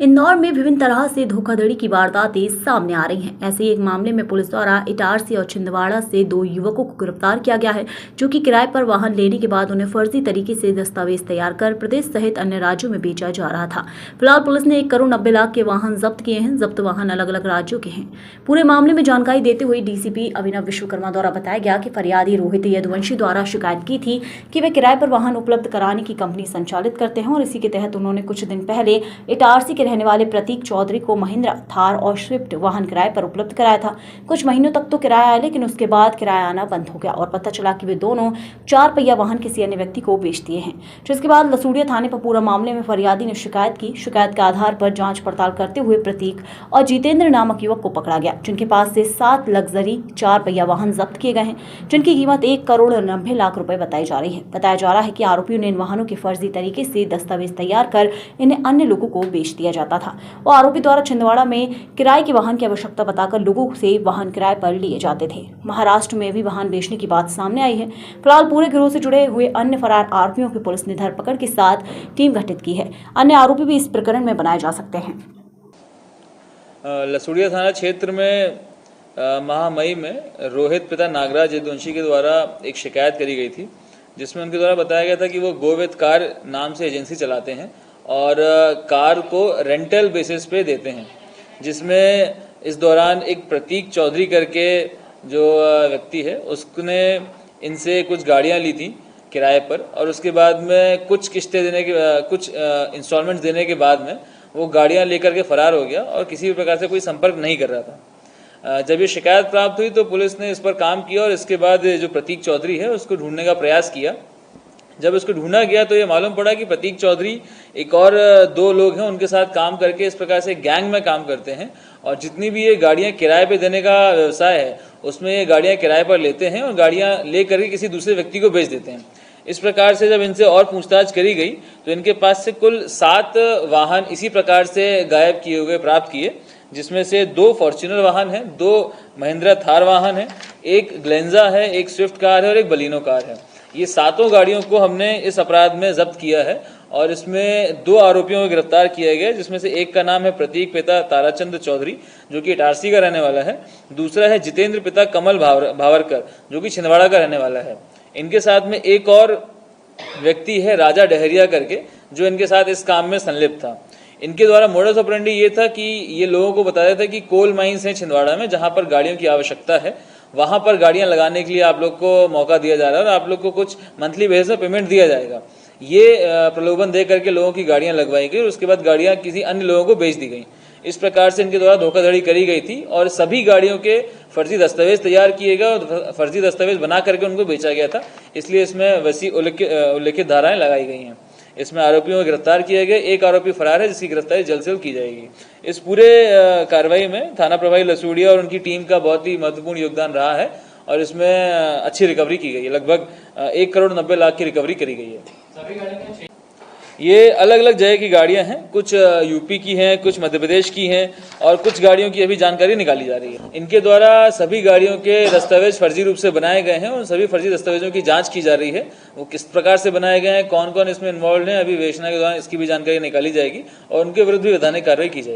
इंदौर में विभिन्न तरह से धोखाधड़ी की वारदातें सामने आ रही हैं। ऐसे ही एक मामले में पुलिस द्वारा इटारसी और छिंदवाड़ा से 2 युवकों को गिरफ्तार किया गया है, जो कि किराए पर वाहन लेने के बाद उन्हें फर्जी तरीके से दस्तावेज तैयार कर प्रदेश सहित अन्य राज्यों में बेचा जा रहा था। फिलहाल पुलिस ने 1 करोड़ 90 लाख के वाहन जब्त किए हैं। जब्त वाहन अलग अलग राज्यों के हैं। पूरे मामले में जानकारी देते हुए डीसीपी अभिनव विश्वकर्मा द्वारा बताया गया कि फरियादी रोहित यदुवंशी द्वारा शिकायत की थी कि वे किराए पर वाहन उपलब्ध कराने की कंपनी संचालित करते हैं और इसी के तहत उन्होंने कुछ दिन पहले इटारसी के रहने वाले प्रतीक चौधरी को महिंद्रा थार और स्विफ्ट वाहन किराए पर उपलब्ध कराया था। कुछ महीनों तक तो किराया आया, लेकिन उसके बाद किराया आना बंद हो गया और पता चला कि वे दोनों 4 पहिया वाहन किसी अन्य व्यक्ति को बेच दिए हैं। जिसके बाद लसूड़िया थाने पर पूरा मामले में फरियादी ने शिकायत की। शिकायत के आधार पर जांच पड़ताल करते हुए प्रतीक और जितेंद्र नामक युवक को पकड़ा गया, जिनके पास से 7 लग्जरी 4 पहिया वाहन जब्त किए गए हैं, जिनकी कीमत 1 करोड़ 90 लाख रुपए बताई जा रही है। बताया जा रहा है कि आरोपियों ने इन वाहनों के फर्जी तरीके से दस्तावेज तैयार कर इन्हें अन्य लोगों को बेच दिया जाता था और आरोपी द्वारा छिंदवाड़ा में किराए के वाहन की आवश्यकता बताकर लोगों से वाहन किराए पर लिए जाते थे। महाराष्ट्र में भी वाहन बेचने की बात सामने आई है। फिलहाल पूरे गिरोह से जुड़े हुए अन्य फरार आरोपियों की पुलिस ने धरपकड़ के साथ टीम गठित की है। अन्य आरोपी भी इस प्रकरण में बनाए जा सकते हैं। लसूड़िया थाना क्षेत्र में माह मई में रोहित पिता नागराज यदुवंशी के द्वारा एक शिकायत करी गई थी, जिसमें उनके द्वारा बताया गया था कि वो गोविंद कार नाम से एजेंसी चलाते हैं और कार को रेंटल बेसिस पे देते हैं, जिसमें इस दौरान एक प्रतीक चौधरी करके जो व्यक्ति है उसने इनसे कुछ गाड़ियां ली थी किराए पर और उसके बाद में कुछ किस्तें देने के कुछ इंस्टॉलमेंट्स देने के बाद में वो गाड़ियां लेकर के फरार हो गया और किसी भी प्रकार से कोई संपर्क नहीं कर रहा था। जब ये शिकायत प्राप्त हुई तो पुलिस ने इस पर काम किया और इसके बाद जो प्रतीक चौधरी है उसको ढूंढने का प्रयास किया। जब उसको ढूंढा गया तो ये मालूम पड़ा कि प्रतीक चौधरी एक और 2 लोग हैं, उनके साथ काम करके इस प्रकार से गैंग में काम करते हैं और जितनी भी ये गाड़ियां किराए पे देने का व्यवसाय है उसमें ये गाड़ियां किराए पर लेते हैं और गाड़ियां ले करके किसी दूसरे व्यक्ति को बेच देते हैं। इस प्रकार से जब इनसे और पूछताछ करी गई तो इनके पास से कुल 7 वाहन इसी प्रकार से गायब किए हुए प्राप्त किए, जिसमें से 2 फॉर्च्यूनर वाहन हैं, 2 महिंद्रा थार वाहन है, 1 ग्लेंजा है, 1 स्विफ्ट कार है और 1 बलिनो कार है। ये 7 गाड़ियों को हमने इस अपराध में जब्त किया है और इसमें 2 आरोपियों को गिरफ्तार किया गया, जिसमें से एक का नाम है प्रतीक पिता ताराचंद चौधरी जो कि इटारसी का रहने वाला है, दूसरा है जितेंद्र पिता कमल भावरकर जो कि छिंदवाड़ा का रहने वाला है। इनके साथ में एक और व्यक्ति है राजा डहरिया करके, जो इनके साथ इस काम में संलिप्त था। इनके द्वारा मोडस ऑपरेंडी ये था कि ये लोगों को बताया था कि कोल माइंस है छिंदवाड़ा में जहां पर गाड़ियों की आवश्यकता है, वहां पर गाड़ियां लगाने के लिए आप लोग को मौका दिया जा रहा है और आप लोग को कुछ मंथली बेसिस पे पेमेंट दिया जाएगा। ये प्रलोभन दे करके लोगों की गाड़ियां लगवाई गई और उसके बाद गाड़ियां किसी अन्य लोगों को बेच दी गई। इस प्रकार से इनके द्वारा धोखाधड़ी करी गई थी और सभी गाड़ियों के फर्जी दस्तावेज तैयार किए गए और फर्जी दस्तावेज बना करके उनको बेचा गया था। इसलिए इसमें वैसी उल्लिखित धाराएं लगाई गई हैं। इसमें आरोपियों को गिरफ्तार किए गए, एक आरोपी फरार है जिसकी गिरफ्तारी जल्द से जल्द की जाएगी। इस पूरे कार्रवाई में थाना प्रभारी लसूड़िया और उनकी टीम का बहुत ही महत्वपूर्ण योगदान रहा है और इसमें अच्छी रिकवरी की गई है। लगभग 1 करोड़ 90 लाख की रिकवरी करी गई है। ये अलग अलग जगह की गाड़ियां हैं, कुछ यूपी की हैं, कुछ मध्य प्रदेश की हैं और कुछ गाड़ियों की अभी जानकारी निकाली जा रही है। इनके द्वारा सभी गाड़ियों के दस्तावेज फर्जी रूप से बनाए गए हैं और सभी फर्जी दस्तावेजों की जांच की जा रही है। वो किस प्रकार से बनाए गए हैं, कौन कौन इसमें इन्वॉल्व है, अभी वेचना के दौरान इसकी भी जानकारी निकाली जाएगी और उनके विरुद्ध भी वैधानिक कार्रवाई की जाएगी।